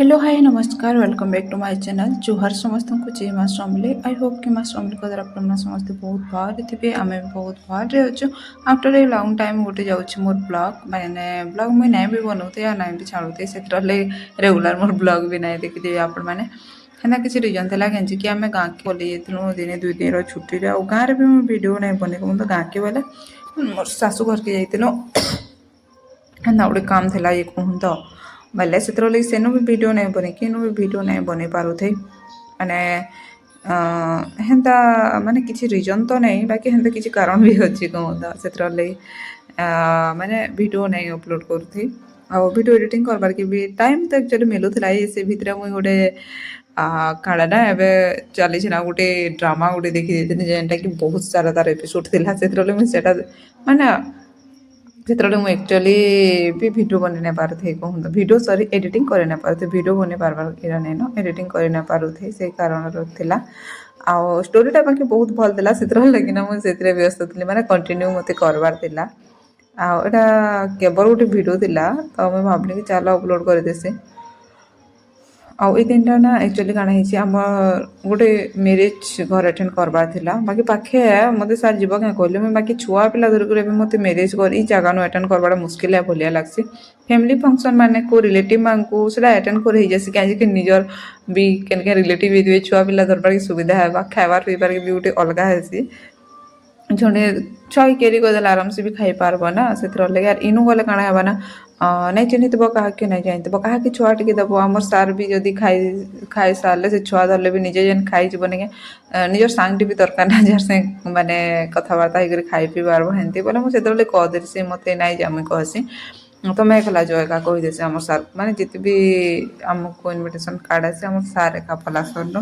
Hello hi नमस्कार welcome back to my channel जुहार समस्त को जय माँ समले आई होप कि माँ समले द्वारा अपना समस्त बहुत भल थे आम भी बहुत भल अच्छु आफ्टर ए लंग टाइम गोटे जाऊँ मोर ब्लॉग मैंने ब्लॉग मुझे ना भी बनाऊे या ना भी छाड़ुते से रेगुलर मोर ब्लॉग भी ना देखिदेवी आपण मैंने हेना किसी रिजन था कैंची कि आम गाँ के बोली जाइलु दिने 2 दिन छुट्टी गाँव भी मुझे वीडियो नहीं बने मुझे गाँ के बोले मोर शाशु घर के जाइलु हेना गोटे काम था ये कहूँ बोले से सेनु भी वीडियो नहीं बने कि भी वीडियो नहीं बन पारू थे माने हेन्ता माने किसी रिजन तो नहीं बाकी हेन्ता किसी कारण भी अच्छी कहूँ से माने वीडियो नहीं अपलोड करूँ आ वीडियो एडिटिंग करबार के भी टाइम तो एक्चुअली मिलूला से भितर मुझे गोटे काड़ा एवं चली गोटे ड्रामा गोटे देखी जेनटा कि बहुत सारा तार एपिसोड था से माने ଯେତେବେଳେ ମୁଁ ଆକ୍ଚୁଆଲି ବି ଭିଡ଼ିଓ ବନେଇ ନାଇଁ ପାରୁଥାଏ କହନ୍ତୁ ଭିଡ଼ିଓ ସରି ଏଡ଼ିଟିଂ କରି ନାଇଁ ପାରୁଥାଏ ଭିଡ଼ିଓ ବନେଇ ପାରବାର ଏଇଟା ନାଇଁନ ଏଡ଼ିଟିଂ କରି ନାଇଁ ପାରୁଥାଏ ସେଇ କାରଣର ଥିଲା ଆଉ ଷ୍ଟୋରିଟା ବାକି ବହୁତ ଭଲ ଥିଲା ସେଥିରଲାଗିନା ମୁଁ ସେଥିରେ ବ୍ୟସ୍ତ ଥିଲି ମାନେ କଣ୍ଟିନ୍ୟୁ ମୋତେ କରବାର ଥିଲା ଆଉ ଏଇଟା କେବଳ ଗୋଟେ ଭିଡ଼ିଓ ଥିଲା ତ ମୁଁ ଭାବିଲି କି ଚାଲ ଅପଲୋଡ଼ କରିଦେସି ଆଉ ଏଇ ଦିନଟା ନା ଆକ୍ଚୁଆଲି କାଣା ହେଇଛି ଆମର ଗୋଟେ ମ୍ୟାରେଜ୍ ଘର ଆଟେଣ୍ଡ କରବାର ଥିଲା ବାକି ପାଖେ ମୋତେ ସାର୍ ଯିବ କାଁ କହିଲେ ମୁଁ ବାକି ଛୁଆ ପିଲା ଧରିକରି ଏବେ ମୋତେ ମ୍ୟାରେଜ୍ କରି ଇ ଜାଗାନୁ ଆଟେଣ୍ଡ କରବାଟା ମୁସ୍କିଲ ଭଲିଆ ଲାଗ୍ସି ଫ୍ୟାମିଲି ଫଙ୍କସନ୍ ମାନେ କେଉଁ ରିଲେଟିଭ୍ ମାନଙ୍କୁ ସେଟା ଆଟେଣ୍ଡ କରି ହେଇଯାସି କାହିଁକି ନିଜର ବି କେନ୍ କେନ୍ ରିଲେଟିଭ୍ ହେଇଥିବେ ଛୁଆ ପିଲା ଧରବାର୍ ସୁବିଧା ହେବା ଖାଇବାର ପିଇବାର ବି ଗୋଟେ ଅଲଗା ହେସି ଜଣେ ଛୁଆ କ୍ୟାରି କରିଦେଲେ ଆରାମସେ ବି ଖାଇପାରବ ନା ସେଥିରଲାଗି ଆର୍ ଇନୁ ଗଲେ କାଣା ହେବା ନା ନାଇଁ ଚିହ୍ନିଥିବ କାହାକେ ନାଇଁ ଜାଣିଥିବ କାହାକେ ଛୁଆ ଟିକେ ଦେବ ଆମର ସାର୍ ବି ଯଦି ଖାଇ ସାରିଲେ ସେ ଛୁଆ ଧରିଲେ ବି ନିଜେ ଯେନ୍ ଖାଇଯିବ ନିକେ ନିଜର ସାଙ୍ଗଟେ ବି ଦରକାର ନା ଯାହାର ସାଙ୍ଗେ ମାନେ କଥାବାର୍ତ୍ତା ହେଇକରି ଖାଇ ପିଇ ପାରବ ହେନ୍ତି ବୋଲେ ମୁଁ ସେତେବେଳେ କହିଦେଲି ସେ ମୋତେ ନାଇଁ ଯେ ମୁଇଁ କହେସି ତମେ ଏକଲା ଯାଅ ଏକା କହିଦେସି ଆମର ସାର୍ ମାନେ ଯେତେ ବି ଆମକୁ ଇନଭିଟେସନ୍ କାର୍ଡ଼ ଆସି ଆମର ସାର୍ ଏକା ପଲାସରର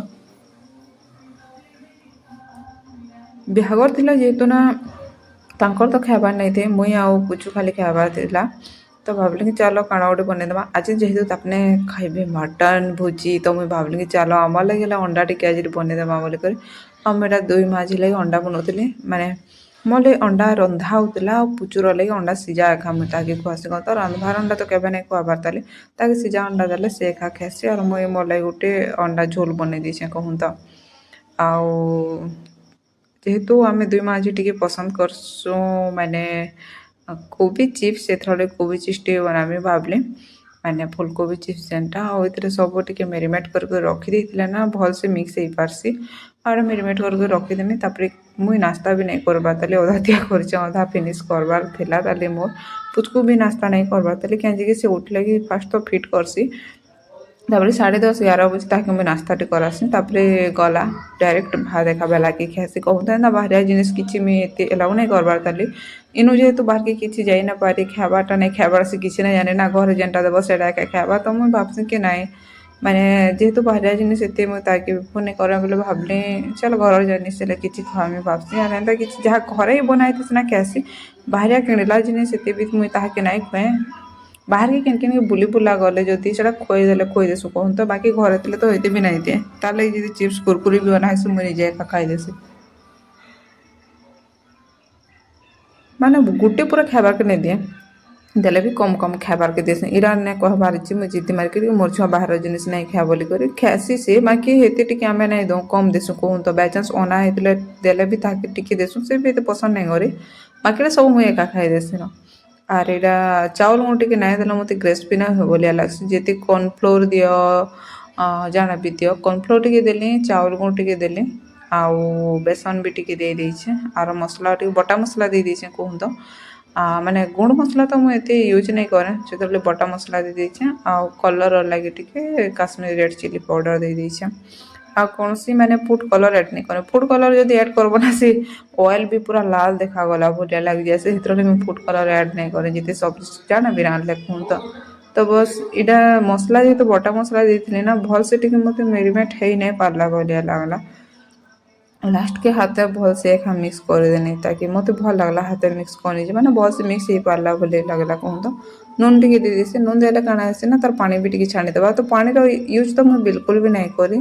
ବିହାଘର ଥିଲା ଯେହେତୁ ନା ତାଙ୍କର ତ ଖାଇବାର ନାଇଁ ଥାଏ ମୁଇଁ ଆଉ ପୁଚୁ ଖାଲି ଖାଇବାର ଥିଲା ତ ଭାବିଲି କି ଚାଲ କାଣା ଗୋଟେ ବନେଇଦେବା ଆଜି ଯେହେତୁ ତାପରେ ଖାଇବେ ମଟନ୍ ଭୋଜି ତ ମୁଇଁ ଭାବିଲି କି ଚାଲ ଆମର ଲାଗି ହେଲା ଅଣ୍ଡା ଟିକେ ଆଜି ବନେଇଦେବା ବୋଲିକରି ଆଉ ମୁଁ ଏଇଟା 2 ମାଝି ଲାଗି ଅଣ୍ଡା ବନଉଥିଲି ମାନେ ମୋର ଲାଗି ଅଣ୍ଡା ରନ୍ଧା ହଉଥିଲା ଆଉ ପୁଚୁର ଲାଗି ଅଣ୍ଡା ସିଝା ଏକା ମୁଇଁ ତାକେ ଖୁଆସି ତ ରନ୍ଧାର ଅଣ୍ଡା ତ କେବେ ନାଇଁ ଖୁଆବାର ତାଲି ତାକେ ସିଝା ଅଣ୍ଡା ଦେଲେ ସେ ଏକା ଖାଇସି ଆଉ ମୁଇଁ ମୋର ଲାଗି ଗୋଟେ ଅଣ୍ଡା ଝୋଲ ବନେଇ ଦେଇଛେ କହୁନ୍ ତ ଆଉ ଯେହେତୁ ଆମେ 2 ମାଝି ଟିକେ ପସନ୍ଦ କରସୁଁ ମାନେ କୋବି ଚିପ୍ସ ଏଥର କୋବି ଚିପ୍ସ ଟିକେ ବନାମି ଭାବିଲି ମାନେ ଫୁଲକୋବି ଚିପ୍ସ ଯେନ୍ଟା ଆଉ ଏଥିରେ ସବୁ ଟିକେ ମେରିନେଟ୍ କରିକି ରଖିଦେଇଥିଲେ ନା ଭଲସେ ମିକ୍ସ ହେଇପାରସି ଆଉ ମେରିନେଟ୍ କରିକି ରଖିଦେମି ତାପରେ ମୁଇଁ ନାସ୍ତା ବି ନାଇଁ କରବାର ତାହେଲେ ଅଧା ତିଆ କରିଛେ ଅଧା ଫିନିସ୍ କରବାର ଥିଲା ତାହେଲେ ମୋର୍ ପୁଚକୁ ବି ନାସ୍ତା ନାଇଁ କରବାର ତାହେଲେ କାହିଁକି ସେ ଉଠିଲେ କି ଫାଷ୍ଟ ତ ଫିଟ୍ କରସି ତାପରେ 10:30-11 ବଜେ ତାକେ ମୁଇଁ ନାସ୍ତାଟେ କରାସି ତାପରେ ଗଲା ଡାଇରେକ୍ଟ ଭାତ ଏକା ବେଲାକେ ଖାଏସି କହୁଥାଏ ନା ବାହାରିଆ ଜିନିଷ କିଛି ମୁଇଁ ଏତେ ଏଲାଉ ନାଇଁ କରବାର ତାଲି ଇନୁ ଯେହେତୁ ବାହାରକେ କିଛି ଯାଇ ନା ପାରି ଖାଇବାଟା ନାଇଁ ଖାଇବାର ସେ କିଛି ନାଇଁ ଜାନେ ନା ଘରେ ଯେନ୍ଟା ଦେବ ସେଟା ଏକା ଖାଇବା ତ ମୁଇଁ ଭାବସି କି ନାଇଁ ମାନେ ଯେହେତୁ ବାହାରିଆ ଜିନିଷ ଏତେ ମୁଇଁ ତାକେ ଫୋନ୍ କରେ ବୋଲି ଭାବିଲି ଚାଲ ଘରର ଜିନିଷ ହେଲେ କିଛି ଖୁଆମି ଭାବସି ଆର୍ ଏନ୍ତା କିଛି ଯାହା ଘରେ ବନାଇଥିସି ସିନା ଖାଏସି ବାହାରିଆ କିଣିଲା ଜିନିଷ ଏତେ ବି ମୁଇଁ ତାହାକେ ନାଇଁ ଖୁଏ ବାହାରକେ କେନ୍ ବୁଲି ବୁଲା ଗଲେ ଯଦି ସେଟା ଖୁଆଇଦେଲେ ଖୁଆଇଦେସୁ କହୁନ୍ ତ ବାକି ଘରେ ଥିଲେ ତ ଏତେ ବି ନାଇଁ ଦିଏ ତାର ଲାଗି ଯଦି ଚିପ୍ସ କୁରକୁରି ବି ବନାହେସି ମୁଇଁ ନିଜେ ଏକା ଖାଇଦେସି ମାନେ ଗୋଟେ ପୁରା ଖାଇବାରକେ ନାଇଁ ଦିଏ ଦେଲେ ବି କମ୍ କମ୍ ଖାଇବାରକେ ଦେସି ଇରା ନାଇଁ କହିବାର ଅଛି ମୁଇଁ ଜିଦି ମାରିକରି ମୋର୍ ଛୁଆ ବାହାର ଜିନିଷ ନାଇଁ ଖାଏ ବୋଲିକରି ଖାଏସି ସେ ବାକି ହେତେ ଟିକେ ଆମେ ନାଇଁ ଦଉଁ କମ୍ ଦେସୁଁ କହୁନ୍ ତ ବାଇଚାନ୍ସ ଅନା ହେଇଥିଲେ ଦେଲେ ବି ତାହାକେ ଟିକେ ଦେସୁଁ ସେ ବି ଏତେ ପସନ୍ଦ ନାଇଁ କରେ ବାକିଟା ସବୁ ମୁଇଁ ଏକା ଖାଇଦେସିନ ଆର୍ ଏଇଟା ଚାଉଳ ମୁଁ ଟିକେ ନାଇଁ ଦେଲେ ମୋତେ କ୍ରିସ୍ପି ନାଇଁ ହୁଏ ଭଲିଆ ଲାଗ୍ସି ଯେତେ କର୍ଣ୍ଣଫ୍ଲୋର୍ ଦିଅ ଜାଣା ବି ଦିଅ କର୍ଣ୍ଣଫ୍ଲୋର୍ ଟିକେ ଦେଲି ଚାଉଳ ଗୁଣ୍ଡ ଟିକେ ଦେଲି ଆଉ ବେସନ ବି ଟିକେ ଦେଇ ଦେଇଛେ ଆର ମସଲା ଟିକେ ବଟା ମସଲା ଦେଇ ଦେଇଛେ କହୁନ୍ ତ ମାନେ ଗୁଣ୍ଡ ମସଲା ତ ମୁଁ ଏତେ ୟୁଜ୍ ନାଇଁ କରେ ଯେତେବେଳେ ବଟା ମସଲା ଦେଇ ଦେଇଛେ ଆଉ କଲର୍ ଲାଗି ଟିକେ କାଶ୍ମୀରୀ ରେଡ଼୍ ଚିଲି ପାଉଡ଼ର ଦେଇ ଦେଇଛେ ଆଉ କୌଣସି ମାନେ ଫୁଡ୍ କଲର୍ ଆଡ଼୍ ନାଇଁ କରେ ଫୁଡ୍ କଲର୍ ଯଦି ଆଡ଼୍ କରବ ନା ସେ ଅଏଲ୍ ବି ପୁରା ଲାଲ ଦେଖାଗଲା ଭଲିଆ ଲାଗିଯାଏ ସେଥିରଲାଗି ମୁଁ ଫୁଡ୍ କଲର୍ ଆଡ଼୍ ନାଇଁ କରେ ଯେତେ ସବଜି ଜାଣା ବି ରାନ୍ଧଲେ କହୁନ୍ ତ ବସ୍ ଏଇଟା ମସଲା ଯେହେତୁ ବଟା ମସଲା ଦେଇଥିଲି ନା ଭଲସେ ଟିକେ ମୋତେ ମେରିନେଟ୍ ହେଇ ନାଇଁ ପାରିଲା ଭଲିଆ ଲାଗଲା ଲାଷ୍ଟକେ ହାତେ ଭଲସେ ଏକା ମିକ୍ସ କରିଦେନି ତାକି ମୋତେ ଭଲ ଲାଗଲା ହାତେ ମିକ୍ସ କରିନେଇଛି ମାନେ ଭଲସେ ମିକ୍ସ ହେଇପାରିଲା ବୋଲି ଲାଗଲା କହୁନ୍ ତ ନୁନ୍ ଟିକେ ଦେଇଦେସି ନୁନ୍ ଦେଲେ କାଣା ହେସି ନା ତାର ପାଣି ବି ଟିକେ ଛାଣିଦେବା ତ ପାଣିର ୟୁଜ୍ ତ ମୁଁ ବିଲକୁଲ ବି ନାଇଁ କରି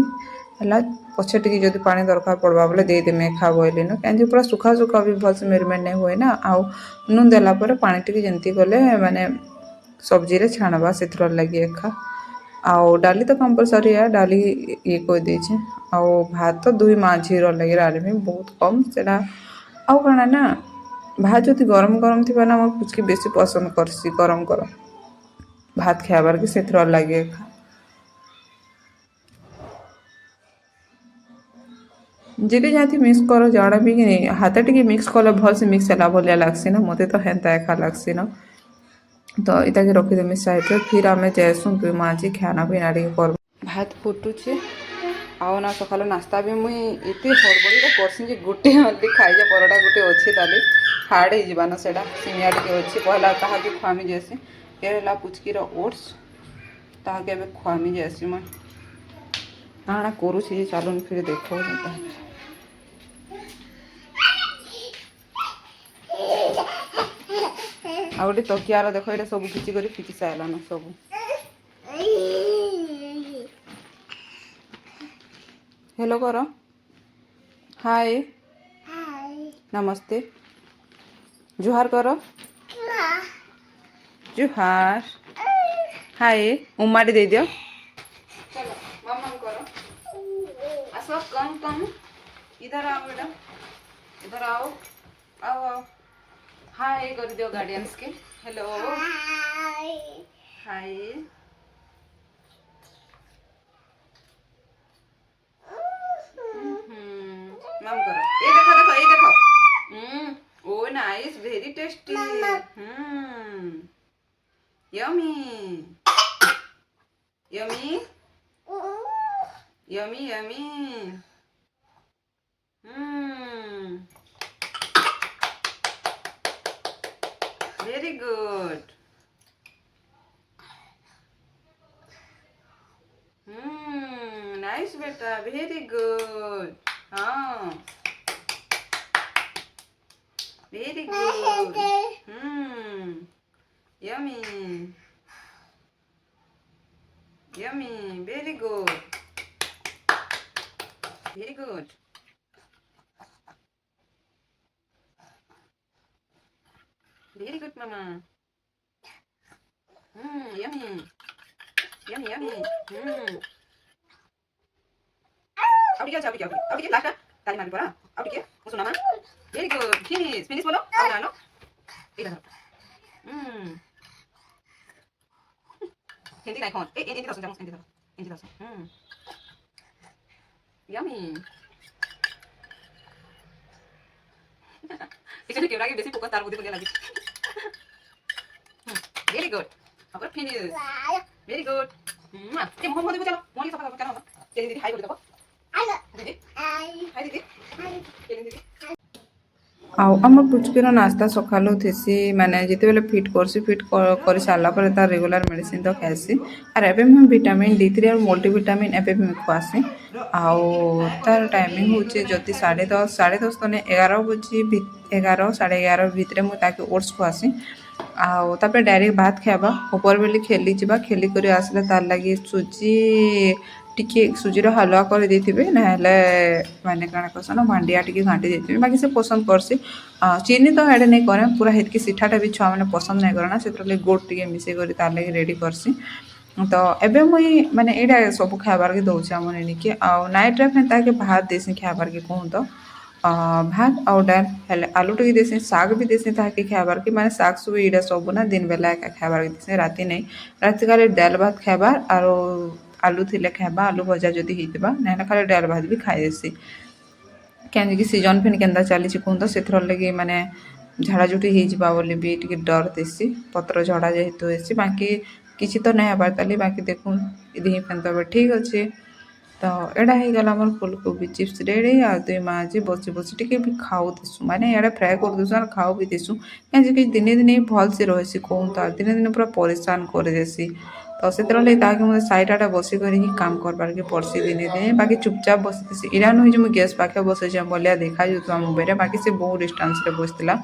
ହେଲା ପଛେ ଟିକେ ଯଦି ପାଣି ଦରକାର ପଡ଼ବା ବୋଲେ ଦେଇଦେମି ଏକା ବୋଇଲିନ କାହିଁକି ପୁରା ସୁଖା ସୁଖା ବି ଭଲସେ ମେରିନେଟ୍ ନାଇଁ ହୁଏ ନା ଆଉ ନୁନ୍ ଦେଲା ପରେ ପାଣି ଟିକେ ଯେମିତି ଗଲେ ମାନେ ସବଜିରେ ଛାଣବା ସେଥିର ଲାଗି ଏକା ଆଉ ଡାଲି ତ କମ୍ପଲସରି ଡାଲି ଇଏ କରିଦେଇଛେ ଆଉ ଭାତ ଦୁଇ ମାଝିର ଲାଗି ରାନ୍ଧିବି ବହୁତ କମ୍ ସେଟା ଆଉ କାଣା ନା ଭାତ ଯଦି ଗରମ ଗରମ ଥିବା ନା ମୋର ପୁଚକି ବେଶୀ ପସନ୍ଦ କରସି ଗରମ ଗରମ ଭାତ ଖାଇବାର୍ କି ସେଥିର ଲାଗେ ଯେତେ ଯାତି ମିକ୍ସ କର ଜାଣା ବି କି ହାତ ଟିକେ ମିକ୍ସ କଲେ ଭଲସେ ମିକ୍ସ ହେଲା ଭଳିଆ ଲାଗ୍ସି ନା ମୋତେ ତ ହେନ୍ତା ଏକା ଲାଗ୍ସି ନା ତ ଏଟାକେ ରଖିଦେମି ସାଇଡ଼୍ରେ ଫିର୍ ଆମେ ଯାଏସୁଁ ଦୁଇ ମାଝି ଖାନା ପିନା ଟିକେ କର୍ମୁ ଭାତ ଫୁଟୁଛେ ଆଉ ନା ସକାଳ ନାସ୍ତା ବି ମୁଇଁ ଏତେ ହଡ଼ବଡ଼ିରେ କରସିଁ ଯେ ଗୋଟେ ହଲ୍ଦି ଖାଇଯେ ପରଟା ଗୋଟେ ଅଛେ ତାଲି ହାର୍ଡ଼ ହେଇଯିବା ନା ସେଇଟା ସିମିଆ ଟିକେ ଅଛି ପହଲା ତାହାକେ ଖୁଆମି ଯାଏସି ଏ ହେଲା ପୁଚକିର ଓଟ୍ସ ତାହାକେ ଏବେ ଖୁଆମି ଯାଏସି ମୁଇଁ କାଣା କରୁଛି ଯେ ଚାଲୁନ୍ ଫିର୍ ଦେଖଉଛେ ତାହାକେ ଆଉ ଗୋଟେ ତକିଆର ଦେଖ ଏଇଟା ସବୁ କିଛି କରି ଫିକି ସାରିଲାନ ସବୁ हेलो करो हाय नमस्ते जुहार करो जुहार हाय उम्माटी दे दियो चलो मम्मा करो आसो कम कम इधर आओ बेटा इधर आओ आओ आओ हाय कर दियो गार्डियंस के हेलो हाय मम करो ये देखो देखो ये देखो oh nice very tasty yummy yummy yummy yummy very good nice बेटा वेरी गुड हाँ very good yummy yummy very good very good very good मामा यमी यमी यमी अब क्या लास्ट ताली मारनी पड़ा अब क्या वो सुना मां वेरी गुड फिनिश फिनिश बोलो अब डालो इधर हिंदी नहीं कौन ए हिंदी दस जमस हिंदी दस यमी इसे केवरा के बेसी फोकस तार बुद्धि बोलिया लगी वेरी गुड अब फिनिश वेरी गुड ये मोहन मोदी को चलो मोनी सफा कर चलो चलिए दीदी हाय बोल दो दीदी हाय दीदी चलिए दीदी ଆଉ ଆମ ପୁଚକିର ନାସ୍ତା ସକାଳୁ ଥିସି ମାନେ ଯେତେବେଳେ ଫିଟ୍ କରସି ଫିଟ୍ କରି ସାରିଲା ପରେ ତାର ରେଗୁଲାର ମେଡ଼ିସିନ ତ ଖାଇସି ଆର୍ ଏବେ ମୁଁ ଭିଟାମିନ୍ D3 ଆଉ ମଲ୍ଟିଭିଟାମିନ୍ ଏବେ ବି ଖୁଆସି ଆଉ ତାର ଟାଇମିଂ ହେଉଛି ଯଦି 10:30 10:30 ତ ନାଇଁ 11 ବଜେ 11 11:30 ଭିତରେ ମୁଁ ତାକେ ଓଟ୍ସ ଖୁଆସି ଆଉ ତାପରେ ଡାଇରେକ୍ଟ ଭାତ ଖାଇବା ଉପର ବେଲି ଖେଲି ଯିବା ଖେଲି କରି ଆସିଲେ ତାର ଲାଗି ସୁଜି ଟିକେ ସୁଜିର ହାଲୁଆ କରିଦେଇଥିବେ ନହେଲେ ମାନେ କାଣା କସନ ମାଣ୍ଡିଆ ଟିକେ ଘାଣ୍ଟି ଦେଇଥିବେ ବାକି ସେ ପସନ୍ଦ କରସି ଚିନି ତ ଆଡ଼େ ନାଇଁ କରେ ପୁରା ହେତ୍କି ସିଠାଟା ବି ଛୁଆମାନେ ପସନ୍ଦ ନାଇଁ କରନା ସେଥିରଲାଗି ଗୋଡ଼ ଟିକେ ମିଶେଇ କରି ତାର ଲାଗି ରେଡ଼ି କରସି ତ ଏବେ ମୁଇଁ ମାନେ ଏଇଟା ସବୁ ଖାଇବାର୍କେ ଦଉଛେ ଆମର ଏଣିକି ଆଉ ନାଇଟ୍ରେ ଫେନ୍ ତାକେ ଭାତ ଦେସି ଖାଇବାର୍କେ କହୁନ୍ ତ ଭାତ ଆଉ ଡାଲ୍ ହେଲେ ଆଲୁ ଟିକେ ଦେସି ଶାଗ ବି ଦେସି ତାହାକେ ଖାଇବାର୍କେ ମାନେ ଶାଗ ସବୁ ଏଇଟା ସବୁ ନା ଦିନ ବେଲା ଏକା ଖାଇବାର୍କେ ଦେସି ରାତି ନାଇଁ ରାତି କାଲେ ଡାଲ୍ ଭାତ ଖାଇବା ଆରୁ ଆଲୁ ଥିଲେ ଖାଇବା ଆଲୁ ଭଜା ଯଦି ହେଇଥିବା ନାହେଲେ ଖାଲି ଡାଲ୍ ଭାତ ବି ଖାଇଦେସି କାହିଁକି ସିଜନ୍ ଫିନ୍ କେନ୍ତା ଚାଲିଛି କୁହନ୍ତୁ ସେଥିର ଲାଗି ମାନେ ଝାଡ଼ାଝୁଟି ହେଇଯିବା ବୋଲି ବି ଟିକେ ଡର ଥିସି ପତ୍ର ଝଡ଼ା ଯେହେତୁ ହେସି ବାକି କିଛି ତ ନାଇଁ ହେବାର ତାଲି ବାକି ଦେଖୁନ୍ ଇଦି ହିଁ ଫେନ୍ ତବେ ଠିକ୍ ଅଛି ତ ଏଇଟା ହେଇଗଲା ଆମର ଫୁଲକୋବି ଚିପ୍ସ ରେଡ଼ି ଆଉ ଦୁଇ ମା ଆଜି ବସି ବସି ଟିକେ ବି ଖାଉଥିସୁଁ ମାନେ ଇଆଡ଼େ ଫ୍ରାଏ କରିଦେସୁଁ ଆଉ ଖାଉ ବି ଦେସୁଁ କାହିଁକି ଦିନେ ଦିନେ ଭଲସେ ରହିସି କହୁନ୍ ତ ଦିନେ ଦିନେ ପୁରା ପରିଶାନ କରିଦେସି ତ ସେଥିର ଲାଗି ତାହାକେ ମୋତେ ସାଇଟ୍ ଆଡ଼େ ବସିକରି ହିଁ କାମ କରବାର୍କେ ପଡ଼୍ସି ଦିନେ ଦିନେ ବାକି ଚୁପଚାପ ବସିଥିସି ଇରା ନୁହେଁ ଯେ ମୁଁ ଗ୍ୟାସ୍ ପାଖେ ବସିଛେ ଭଲିଆ ଦେଖାଯାଉଥିବା ମୋବାଇଲରେ ବାକି ସେ ବହୁ ଡିଷ୍ଟାନ୍ସରେ ବସିଥିଲା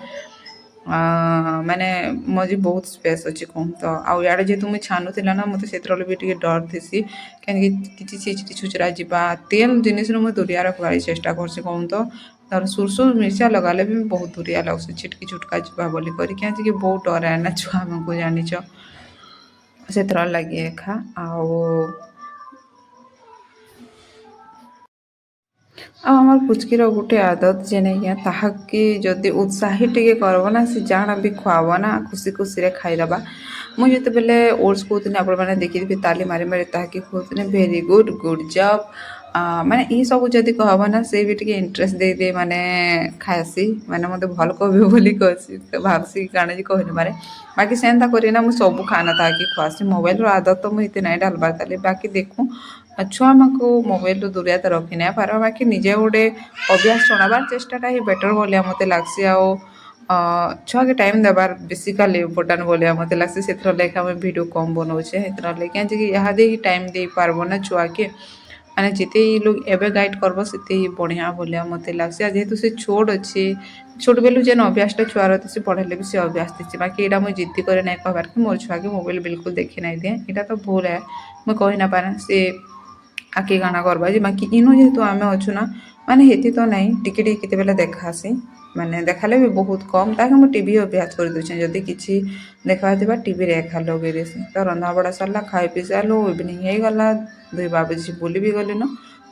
ମାନେ ମଝି ବହୁତ ସ୍ପେସ୍ ଅଛି କହୁନ୍ ତ ଆଉ ଇଆଡ଼େ ଯେହେତୁ ମୁଇଁ ଛାନୁଥିଲା ନା ମୋତେ ସେଥିର ବି ଟିକେ ଡର ଥିସି କାହିଁକି କିଛି ଛିଚି ଛୁଚୁରା ଯିବା ତେଲ ଜିନିଷରୁ ମୁଁ ଦୂରିଆ ରଖବାର୍ ଚେଷ୍ଟା କରସି କହୁନ୍ ତ ତାର ସୁରସୁର ମିର୍ଚା ଲଗାଲେ ବି ବହୁତ ଦୂରିଆ ଲାଗ୍ସି ଛିଟକି ଛୁଟକା ଯିବା ବୋଲି କରି କାହିଁକି ବହୁତ ଡର ନା ଛୁଆମାନଙ୍କୁ ଜାଣିଛ ସେଥିର ଲାଗି ଏକା ଆଉ ଆଉ ଆମର ପୁଚକିର ଗୋଟେ ଆଦତ ଯେ ନାଇଁକା ତାହାକେ ଯଦି ଉତ୍ସାହିତ ଟିକେ କରବ ନା ସେ ଜାଣା ବି ଖୁଆବ ନା ଖୁସି ଖୁସିରେ ଖାଇଦବା। ମୁଁ ଯେତେବେଳେ ଓଟ୍ସ କହୁଥିଲି ଆପଣମାନେ ଦେଖିଥିବେ ତାଲି ମାରି ମାରି ତାହାକେ କହୁଥିଲେ ଭେରି ଗୁଡ୍ ଗୁଡ୍ ଜବ୍। ମାନେ ଏଇସବୁ ଯଦି କହବ ନା ସେ ବି ଟିକେ ଇଣ୍ଟରେଷ୍ଟ ଦେଇଦିଏ ମାନେ ଖାଏସି ମାନେ ମୋତେ ଭଲ କହିବେ ବୋଲି କହେସି ଭାବସି କାଣା ଯେ କହିନି ପାରେ ବାକି ସେନ୍ତା କରିନା ମୁଁ ସବୁ ଖାନା ତାହାକେ ଖୁଆସି ମୋବାଇଲର ଆଦତ ତ ମୁଁ ଏତେ ନାଇଁ ଡାଲବାର ତାଲି ବାକି ଦେଖୁ ଆଉ ଛୁଆମାନଙ୍କୁ ମୋବାଇଲରୁ ଦୂରିଆ ତ ରଖି ନାଇଁ ପାର ବାକି ନିଜେ ଗୋଟେ ଅଭ୍ୟାସ ଜଣାବାର ଚେଷ୍ଟାଟା ହିଁ ବେଟର ଭଳିଆ ମୋତେ ଲାଗ୍ସି ଆଉ ଛୁଆକେ ଟାଇମ୍ ଦେବାର ବେସିକାଲି ଇମ୍ପୋର୍ଟାଣ୍ଟ ଭଳିଆ ମୋତେ ଲାଗ୍ସି ସେଥିର ଲାଗି ଆମେ ଭିଡ଼ିଓ କମ୍ ବନଉଛେ ସେଥିର ଲାଗି କାଁକି ଇହାଦେ ହିଁ ଟାଇମ୍ ଦେଇପାରବ ନା ଛୁଆକେ ମାନେ ଯେତେ ଲୋକ ଏବେ ଗାଇଡ଼ କରବ ସେତେ ହି ବଢ଼ିଆ ଭଳିଆ ମୋତେ ଲାଗ୍ସି ଆଉ ଯେହେତୁ ସେ ଛୋଟ ଅଛି ଛୋଟ ବେଲୁ ଯେନ୍ ଅଭ୍ୟାସଟା ଛୁଆର ସେ ପଢ଼େଇଲେ ବି ସେ ଅଭ୍ୟାସ ଥିସି ବାକି ଏଇଟା ମୁଇଁ ଜିଦ୍ଦି କରି ନାଇଁ କହିବାର କି ମୋର ଛୁଆକେ ମୋବାଇଲ ବିଲକୁଲ ଦେଖି ନାଇଁ ଦିଏ ଏଇଟା ତ ଭୁଲ ଏ ମୁଇଁ କହି ନାଇଁ ପାରେ ସେ ଆଗେ କାଣା କରବା ଯେ ବାକି ଇନୁ ଯେହେତୁ ଆମେ ଅଛୁ ନା ମାନେ ହେତି ତ ନାଇଁ ଟିକେ ଟିକେ କେତେବେଲେ ଦେଖାସି ମାନେ ଦେଖାଲେ ବି ବହୁତ କମ୍ ତାକେ ମୁଁ ଟିଭି ଅଭ୍ୟାସ କରିଦେଉଛେ ଯଦି କିଛି ଦେଖବାର ଥିବା ଟିଭିରେ ଏକା ଲଗେଇ ଦେସି ତ ରନ୍ଧାବଢ଼ା ସରିଲା ଖାଇ ପିଇ ସାରିଲୁ ଇଭିନିଂ ହେଇଗଲା 2 ବାଜେ ବୁଲି ବି ଗଲିନ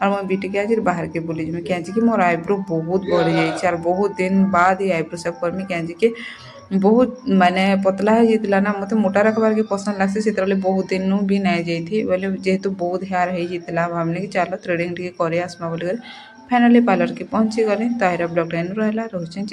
ଆଉ ମୁଇଁ ବି ଟିକେ ଆଜି ବାହାରକେ ବୁଲିଯିମି କାଁଜିକି ମୋର ଆଇବ୍ରୋ ବହୁତ ବଢ଼ି ଯାଇଛି ଆର୍ ବହୁତ ଦିନ ବାଦ ଇ ଆଇବ୍ରୋ ସେପ୍ କରମି କାଁଜିକି ବହୁତ ମାନେ ପତଲା ହେଇଯାଇଥିଲା ନା ମୋତେ ମୋଟା ରଖବାର୍କେ ପସନ୍ଦ ଲାଗ୍ସି ସେତେବେଳେ ବହୁତ ଦିନୁ ବି ନାଇଁ ଯାଇଥି ବୋଇଲେ ଯେହେତୁ ବହୁତ ହେୟାର ହେଇଯାଇଥିଲା ଭାବିଲି କି ଚାଲ ଥ୍ରେଡ଼ିଂ ଟିକେ କରି ଆସମା ବୋଲିକରି ଫାଇନାଲି ପାର୍ଲରକେ ପହଞ୍ଚିଗଲି ତାହିର ବ୍ଲଗ୍ ଟାଇମ୍ରୁ ରହିଲା ରହୁଛି